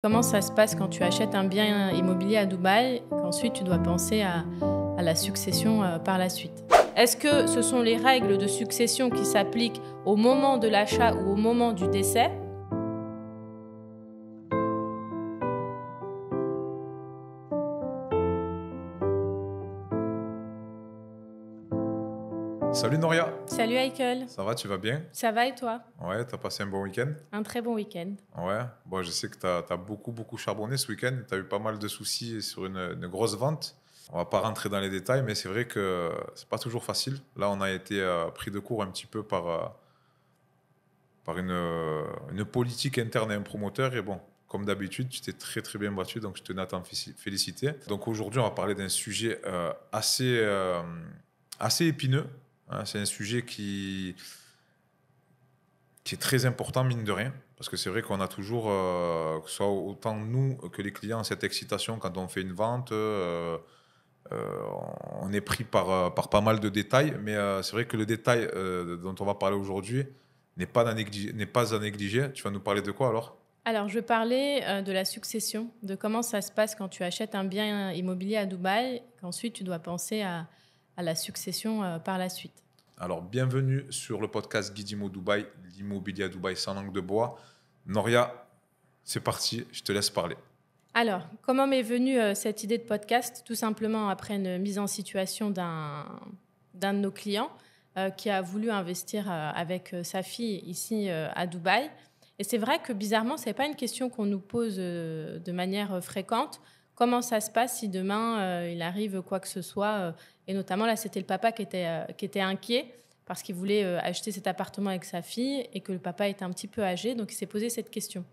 Comment ça se passe quand tu achètes un bien immobilier à Dubaï et qu'ensuite tu dois penser à la succession par la suite? Est-ce que ce sont les règles de succession qui s'appliquent au moment de l'achat ou au moment du décès? Salut Noria, Salut Michael, ça va, tu vas bien? ça va et toi? Ouais, t'as passé un bon week-end? Un très bon week-end. Ouais, bon, je sais que t'as beaucoup charbonné ce week-end, t'as eu pas mal de soucis sur une grosse vente. On va pas rentrer dans les détails, mais c'est vrai que c'est pas toujours facile. Là, on a été pris de court un petit peu par une politique interne à un promoteur. Et bon, comme d'habitude, tu t'es très bien battu, donc je tenais à t'en féliciter. Donc aujourd'hui, on va parler d'un sujet assez épineux, hein. C'est un sujet qui est très important, mine de rien, parce que c'est vrai qu'on a toujours, que ce soit autant nous que les clients, cette excitation quand on fait une vente. Euh, on est pris par pas mal de détails, mais c'est vrai que le détail dont on va parler aujourd'hui n'est pas à négliger. Tu vas nous parler de quoi alors? Alors, je parlais de la succession, de comment ça se passe quand tu achètes un bien immobilier à Dubaï et qu'ensuite tu dois penser à la succession par la suite. Alors, bienvenue sur le podcast Guidimo Dubaï, l'immobilier à Dubaï sans langue de bois. Noria, c'est parti, je te laisse parler. Alors, comment m'est venue cette idée de podcast? Tout simplement après une mise en situation d'un de nos clients qui a voulu investir avec sa fille ici à Dubaï. Et c'est vrai que bizarrement, ce n'est pas une question qu'on nous pose de manière fréquente. Comment ça se passe si demain il arrive quoi que ce soit et notamment là, c'était le papa qui était inquiet parce qu'il voulait acheter cet appartement avec sa fille et que le papa était un petit peu âgé. Donc, il s'est posé cette question.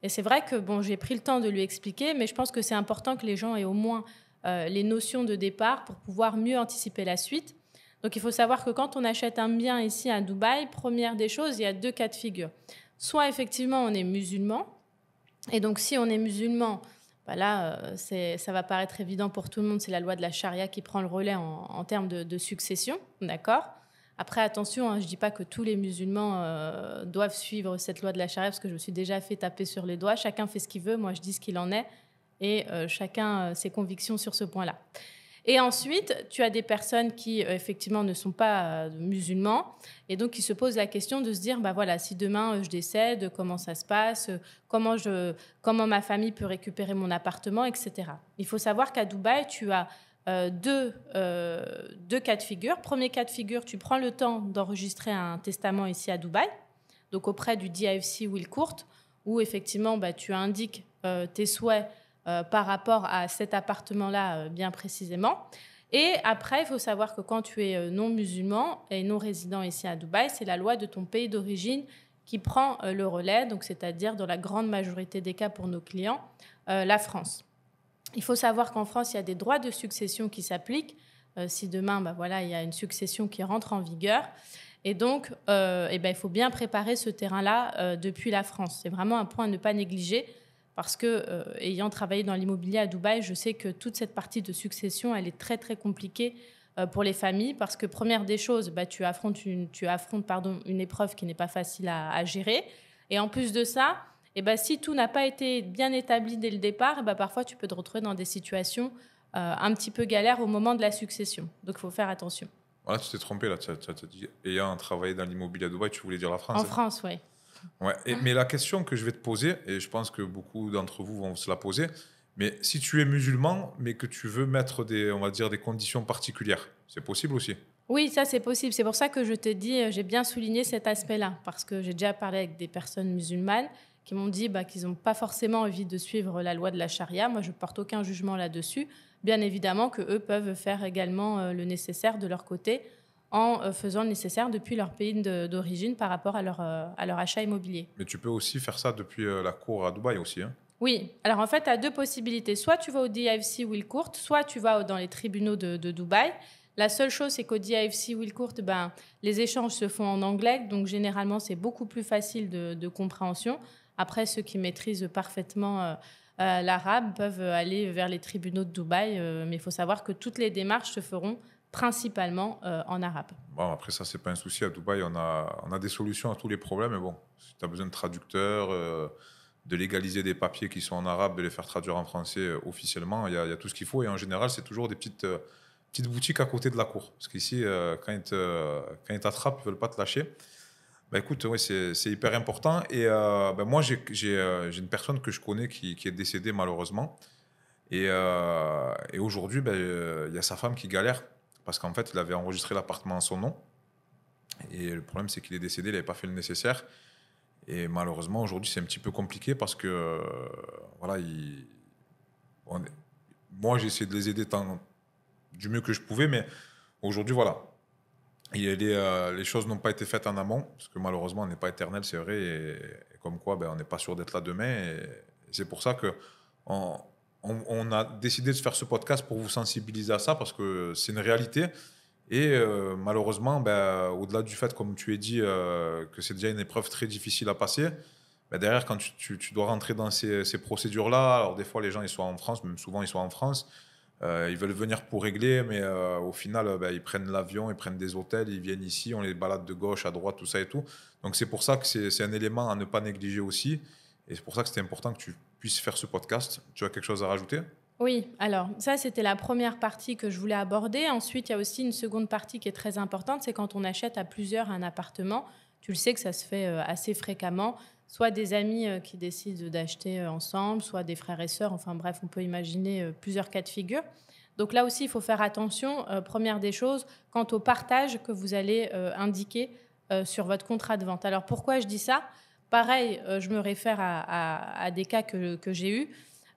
Et c'est vrai que bon, j'ai pris le temps de lui expliquer, mais je pense que c'est important que les gens aient au moins les notions de départ pour pouvoir mieux anticiper la suite. Donc il faut savoir que quand on achète un bien ici à Dubaï, première des choses, il y a deux cas de figure. Soit effectivement on est musulman, et donc si on est musulman, bah là, ça va paraître évident pour tout le monde, c'est la loi de la charia qui prend le relais en termes de succession, d'accord? Après, attention, hein, je ne dis pas que tous les musulmans doivent suivre cette loi de la charia, parce que je me suis déjà fait taper sur les doigts. Chacun fait ce qu'il veut, moi je dis ce qu'il en est, et chacun ses convictions sur ce point-là. Et ensuite, tu as des personnes qui, effectivement, ne sont pas musulmans et donc qui se posent la question de se dire, bah voilà, si demain je décède, comment ça se passe, comment ma famille peut récupérer mon appartement, etc. Il faut savoir qu'à Dubaï, tu as deux cas de figure. Premier cas de figure, tu prends le temps d'enregistrer un testament ici à Dubaï, donc auprès du DIFC Will Court, où effectivement, bah, tu indiques tes souhaits par rapport à cet appartement-là bien précisément. Et après, il faut savoir que quand tu es non musulman et non résident ici à Dubaï, c'est la loi de ton pays d'origine qui prend le relais, donc c'est-à-dire dans la grande majorité des cas pour nos clients, la France. Il faut savoir qu'en France, il y a des droits de succession qui s'appliquent si demain, bah voilà, il y a une succession qui rentre en vigueur. Et donc, il faut bien préparer ce terrain-là depuis la France. C'est vraiment un point à ne pas négliger parce que, ayant travaillé dans l'immobilier à Dubaï, je sais que toute cette partie de succession, elle est très compliquée pour les familles parce que, première des choses, bah, tu affrontes une épreuve qui n'est pas facile à gérer. Et en plus de ça, si tout n'a pas été bien établi dès le départ, parfois tu peux te retrouver dans des situations un petit peu galères au moment de la succession. Donc, il faut faire attention. Voilà, tu t'es trompé là, tu as dit, ayant travaillé dans l'immobilier à Dubaï, tu voulais dire la France, En hein? France, oui. Ouais, mais la question que je vais te poser, et je pense que beaucoup d'entre vous vont se la poser, mais si tu es musulman, mais que tu veux mettre on va dire, des conditions particulières, c'est possible aussi? Oui, ça c'est possible. C'est pour ça que je t'ai dit, j'ai bien souligné cet aspect-là, parce que j'ai déjà parlé avec des personnes musulmanes qui m'ont dit qu'ils n'ont pas forcément envie de suivre la loi de la charia. Moi, je ne porte aucun jugement là-dessus. Bien évidemment qu'eux peuvent faire également le nécessaire de leur côté en faisant le nécessaire depuis leur pays d'origine par rapport à leur achat immobilier. Mais tu peux aussi faire ça depuis la cour à Dubaï aussi, hein? Oui, alors en fait, tu as deux possibilités. Soit tu vas au DIFC Will Court, soit tu vas dans les tribunaux de Dubaï. La seule chose, c'est qu'au DIFC Will Court, les échanges se font en anglais, donc généralement, c'est beaucoup plus facile de compréhension. Après, ceux qui maîtrisent parfaitement l'arabe peuvent aller vers les tribunaux de Dubaï, mais il faut savoir que toutes les démarches se feront principalement en arabe. Bon, après ça, c'est pas un souci. À Dubaï, on a des solutions à tous les problèmes, mais bon, si tu as besoin de traducteurs, de légaliser des papiers qui sont en arabe, de les faire traduire en français officiellement. Il y a tout ce qu'il faut. Et en général, c'est toujours des petites boutiques à côté de la cour. Parce qu'ici, quand ils t'attrapent, ils ne veulent pas te lâcher. Bah, écoute, ouais, c'est hyper important. Et moi, j'ai une personne que je connais qui est décédée malheureusement. Et aujourd'hui, il y a sa femme qui galère parce qu'en fait, il avait enregistré l'appartement en son nom. Et le problème, c'est qu'il est décédé, il n'avait pas fait le nécessaire. Et malheureusement, aujourd'hui, c'est un petit peu compliqué parce que, voilà, moi, j'ai essayé de les aider du mieux que je pouvais, mais aujourd'hui, voilà, les choses n'ont pas été faites en amont parce que malheureusement, on n'est pas éternel, c'est vrai, et comme quoi, on n'est pas sûr d'être là demain. Et c'est pour ça que on a décidé de faire ce podcast pour vous sensibiliser à ça parce que c'est une réalité. Et malheureusement, au-delà du fait, comme tu as dit, que c'est déjà une épreuve très difficile à passer, derrière, quand tu dois rentrer dans ces procédures-là, alors des fois, les gens ils sont en France, même souvent ils sont en France, ils veulent venir pour régler, mais au final, ils prennent l'avion, ils prennent des hôtels, ils viennent ici, on les balade de gauche à droite, tout ça et tout. Donc c'est pour ça que c'est un élément à ne pas négliger aussi. Et c'est pour ça que c'était important que tu puisses faire ce podcast. Tu as quelque chose à rajouter ? Oui, alors ça, c'était la première partie que je voulais aborder. Ensuite, il y a aussi une seconde partie qui est très importante, c'est quand on achète à plusieurs un appartement. Tu le sais que ça se fait assez fréquemment, soit des amis qui décident d'acheter ensemble, soit des frères et sœurs. Enfin bref, on peut imaginer plusieurs cas de figure. Donc là aussi, il faut faire attention, première des choses, quant au partage que vous allez indiquer sur votre contrat de vente. Alors pourquoi je dis ça ? Pareil, je me réfère à des cas que j'ai eus.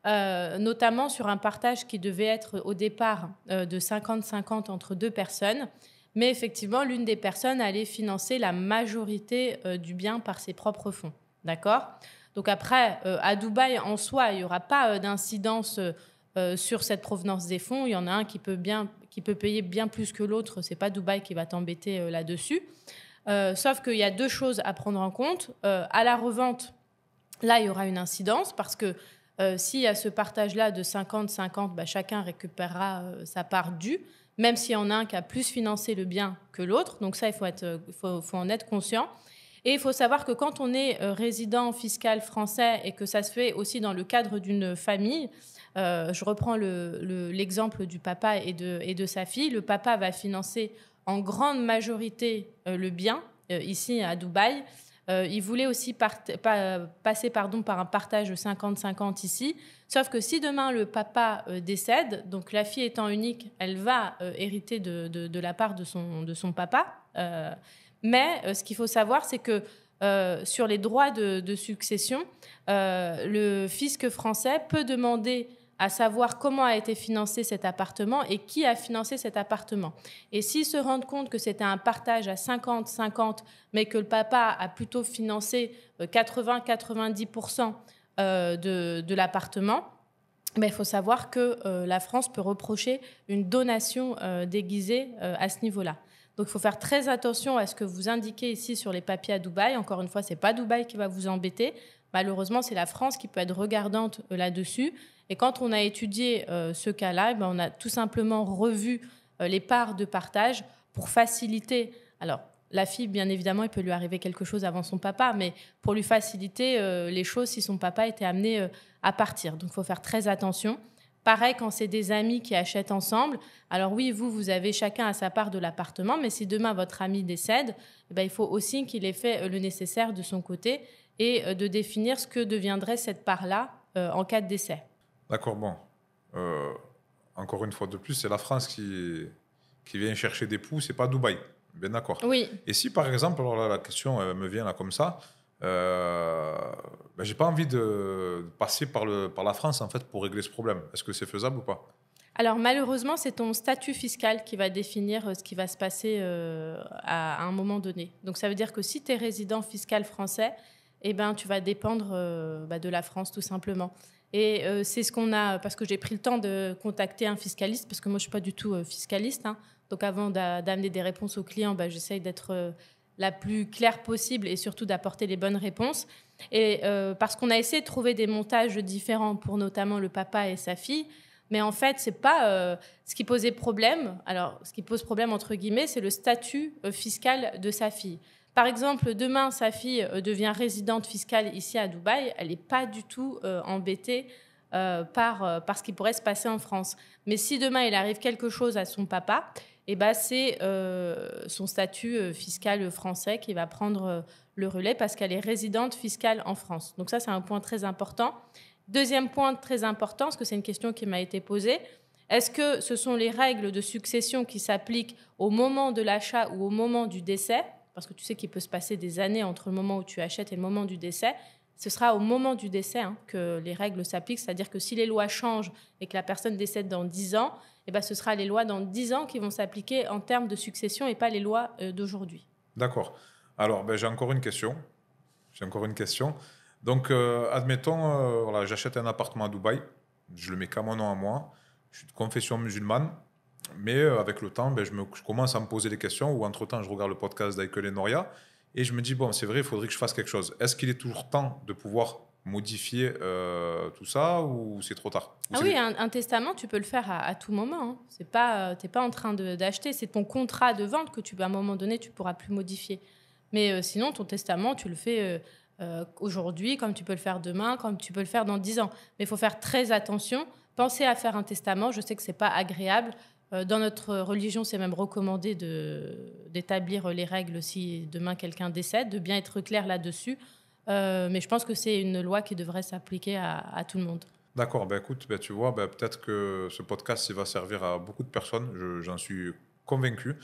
Notamment sur un partage qui devait être au départ de 50-50 entre deux personnes. Mais effectivement, l'une des personnes allait financer la majorité du bien par ses propres fonds. D'accord ? Donc après, à Dubaï, en soi, il n'y aura pas d'incidence sur cette provenance des fonds. Il y en a un qui peut payer bien plus que l'autre. Ce n'est pas Dubaï qui va t'embêter là-dessus. Sauf qu'il y a deux choses à prendre en compte. À la revente, là, il y aura une incidence parce que s'il y a ce partage-là de 50-50, chacun récupérera sa part due, même s'il y en a un qui a plus financé le bien que l'autre. Donc ça, il faut en être conscient. Et il faut savoir que quand on est résident fiscal français et que ça se fait aussi dans le cadre d'une famille, je reprends l'exemple du papa et de sa fille, le papa va financer en grande majorité le bien, ici à Dubaï. Il voulait aussi passer par un partage de 50-50 ici. Sauf que si demain le papa décède, donc la fille étant unique, elle va hériter de la part de son papa. Mais ce qu'il faut savoir, c'est que sur les droits de succession, le fisc français peut demander à savoir comment a été financé cet appartement et qui a financé cet appartement. Et s'ils se rendent compte que c'était un partage à 50-50, mais que le papa a plutôt financé 80-90% de l'appartement, il faut savoir que la France peut reprocher une donation déguisée à ce niveau-là. Donc, il faut faire très attention à ce que vous indiquez ici sur les papiers à Dubaï. Encore une fois, ce n'est pas Dubaï qui va vous embêter. Malheureusement, c'est la France qui peut être regardante là-dessus. Et quand on a étudié ce cas-là, on a tout simplement revu les parts de partage pour faciliter. Alors, la fille, bien évidemment, il peut lui arriver quelque chose avant son papa, mais pour lui faciliter les choses si son papa était amené à partir. Donc, il faut faire très attention. Pareil, quand c'est des amis qui achètent ensemble, alors oui, vous avez chacun à sa part de l'appartement, mais si demain votre ami décède, il faut aussi qu'il ait fait le nécessaire de son côté et de définir ce que deviendrait cette part-là en cas de décès. D'accord, bon. Encore une fois de plus, c'est la France qui vient chercher des poux, c'est pas Dubaï. Bien d'accord. Oui. Et si par exemple, alors là, la question me vient là comme ça, j'ai pas envie de passer par la France en fait pour régler ce problème. Est-ce que c'est faisable ou pas ? Alors malheureusement, c'est ton statut fiscal qui va définir ce qui va se passer à un moment donné. Donc ça veut dire que si tu es résident fiscal français, tu vas dépendre de la France tout simplement. Et c'est ce qu'on a, parce que j'ai pris le temps de contacter un fiscaliste, parce que moi je ne suis pas du tout fiscaliste. Donc avant d'amener des réponses aux clients, j'essaye d'être la plus claire possible et surtout d'apporter les bonnes réponses. Et parce qu'on a essayé de trouver des montages différents pour notamment le papa et sa fille. Mais en fait, ce n'est pas ce qui posait problème. Alors, ce qui pose problème, entre guillemets, c'est le statut fiscal de sa fille. Par exemple, demain, sa fille devient résidente fiscale ici à Dubaï, elle n'est pas du tout embêtée par ce qui pourrait se passer en France. Mais si demain, il arrive quelque chose à son papa, eh ben, c'est son statut fiscal français qui va prendre le relais parce qu'elle est résidente fiscale en France. Donc ça, c'est un point très important. Deuxième point très important, parce que c'est une question qui m'a été posée, est-ce que ce sont les règles de succession qui s'appliquent au moment de l'achat ou au moment du décès? Parce que tu sais qu'il peut se passer des années entre le moment où tu achètes et le moment du décès. Ce sera au moment du décès que les règles s'appliquent, c'est-à-dire que si les lois changent et que la personne décède dans 10 ans, eh ben, ce sera les lois dans 10 ans qui vont s'appliquer en termes de succession et pas les lois d'aujourd'hui. D'accord. Alors, ben, j'ai encore une question. Donc, admettons, voilà, j'achète un appartement à Dubaï, je le mets qu'à mon nom à moi, je suis de confession musulmane, mais avec le temps, ben, je commence à me poser des questions, ou entre-temps, je regarde le podcast d'Aïkel et Noria, et je me dis, bon, c'est vrai, il faudrait que je fasse quelque chose. Est-ce qu'il est toujours temps de pouvoir modifier tout ça, ou c'est trop tard? Ah oui, un testament, tu peux le faire à tout moment. Hein. C'est pas, t'es pas en train d'acheter, c'est ton contrat de vente que à un moment donné, tu pourras plus modifier. Mais sinon, ton testament, tu le fais aujourd'hui, comme tu peux le faire demain, comme tu peux le faire dans 10 ans. Mais il faut faire très attention. Pensez à faire un testament. Je sais que c'est pas agréable. Dans notre religion, c'est même recommandé d'établir les règles si demain quelqu'un décède, de bien être clair là-dessus. Mais je pense que c'est une loi qui devrait s'appliquer à tout le monde. D'accord, ben écoute, ben tu vois, ben peut-être que ce podcast il va servir à beaucoup de personnes, j'en suis convaincu.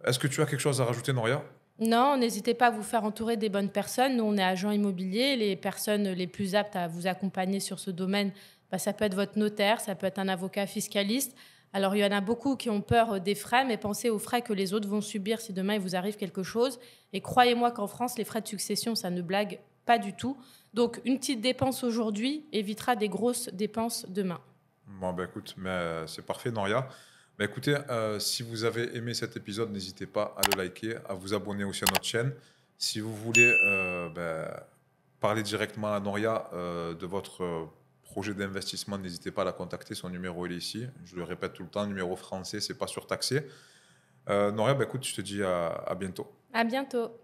Est-ce que tu as quelque chose à rajouter, Noria? Non, n'hésitez pas à vous faire entourer des bonnes personnes. Nous, on est agents immobiliers. Les personnes les plus aptes à vous accompagner sur ce domaine, bah, ça peut être votre notaire, ça peut être un avocat fiscaliste. Alors, il y en a beaucoup qui ont peur des frais, mais pensez aux frais que les autres vont subir si demain il vous arrive quelque chose. Et croyez-moi qu'en France, les frais de succession, ça ne blague pas du tout. Donc, une petite dépense aujourd'hui évitera des grosses dépenses demain. Bon, ben écoute, mais c'est parfait, Noria. Ben écoutez, si vous avez aimé cet épisode, n'hésitez pas à le liker, à vous abonner aussi à notre chaîne. Si vous voulez ben, parler directement à Noria de votre projet d'investissement, n'hésitez pas à la contacter. Son numéro il est ici. Je le répète tout le temps, numéro français, c'est pas surtaxé. Noria, ben écoute, je te dis à bientôt. À bientôt.